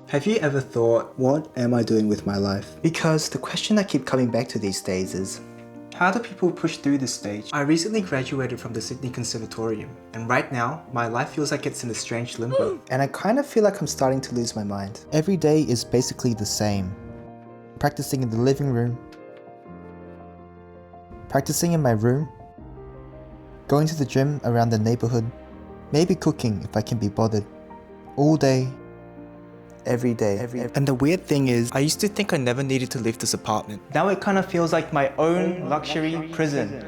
Have you ever thought, what am I doing with my life? Because the question I keep coming back to these days is, how do people push through this stage? I recently graduated from the Sydney Conservatorium, and right now, my life feels like it's in a strange limbo. And I kind of feel like I'm starting to lose my mind. Every day is basically the same. Practicing in the living room, practicing in my room, going to the gym around the neighborhood, maybe cooking if I can be bothered. All day, every day. And the weird thing is, I used to think I never needed to leave this apartment. Now it kind of feels like my own luxury prison.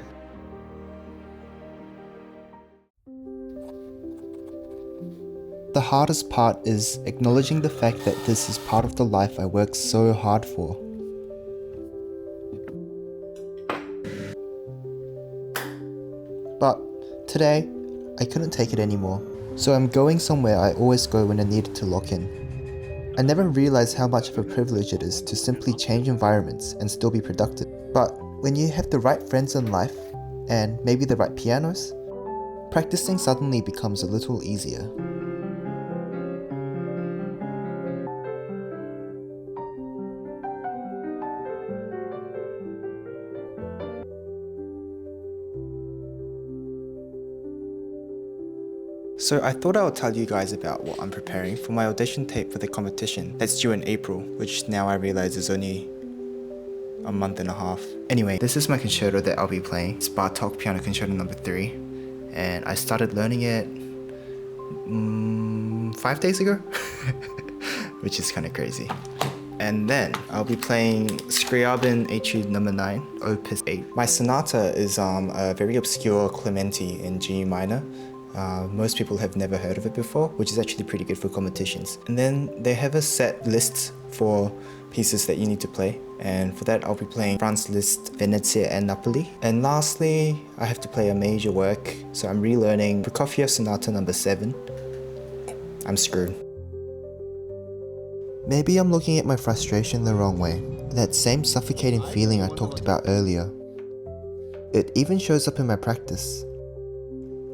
The hardest part is acknowledging the fact that this is part of the life I worked so hard for. But today, I couldn't take it anymore. So I'm going somewhere I always go when I needed to lock in. I never realized how much of a privilege it is to simply change environments and still be productive. But when you have the right friends in life, and maybe the right pianos, practicing suddenly becomes a little easier. So I thought I would tell you guys about what I'm preparing for my audition tape for the competition that's due in April, which now I realize is only a month and a half. Anyway, this is my concerto that I'll be playing. It's Bartók Piano Concerto No. 3, and I started learning it 5 days ago, which is kind of crazy. And then I'll be playing Scriabin Etude No. 9, Opus 8. My sonata is a very obscure Clementi in G minor. Most people have never heard of it before, which is actually pretty good for competitions. And then they have a set list for pieces that you need to play, and for that I'll be playing Franz Liszt, Venezia and Napoli. And lastly, I have to play a major work, so I'm relearning Prokofiev Sonata No. 7. I'm screwed. Maybe I'm looking at my frustration the wrong way. That same suffocating feeling I talked about earlier. It even shows up in my practice.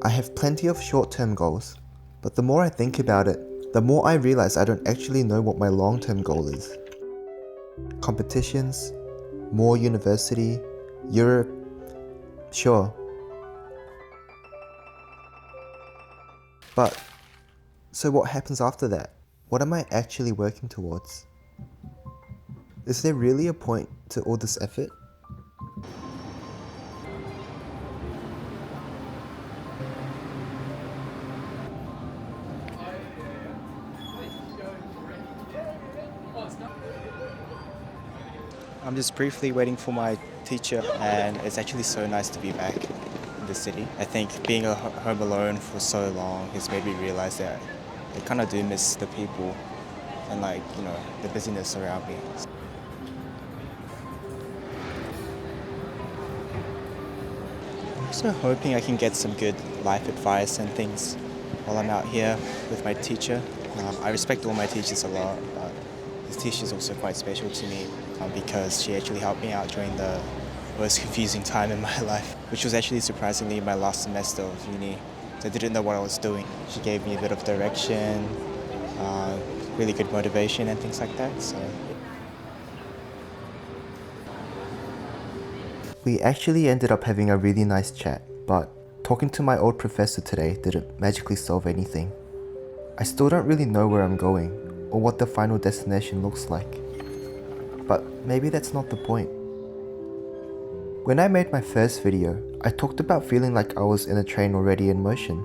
I have plenty of short-term goals, but the more I think about it, the more I realize I don't actually know what my long-term goal is. Competitions, more university, Europe, sure. But, so what happens after that? What am I actually working towards? Is there really a point to all this effort? I'm just briefly waiting for my teacher, and it's actually so nice to be back in the city. I think being home alone for so long has made me realize that I kind of do miss the people and the busyness around me. I'm also hoping I can get some good life advice and things while I'm out here with my teacher. I respect all my teachers a lot, but this teacher is also quite special to me because she actually helped me out during the most confusing time in my life, which was actually surprisingly my last semester of uni. So I didn't know what I was doing. She gave me a bit of direction, really good motivation and things like that. So we actually ended up having a really nice chat, but talking to my old professor today didn't magically solve anything. I still don't really know where I'm going or what the final destination looks like. But maybe that's not the point. When I made my first video, I talked about feeling like I was in a train already in motion.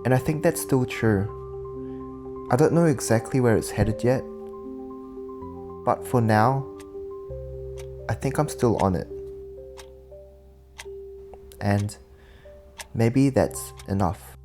And I think that's still true. I don't know exactly where it's headed yet, but for now, I think I'm still on it. And maybe that's enough.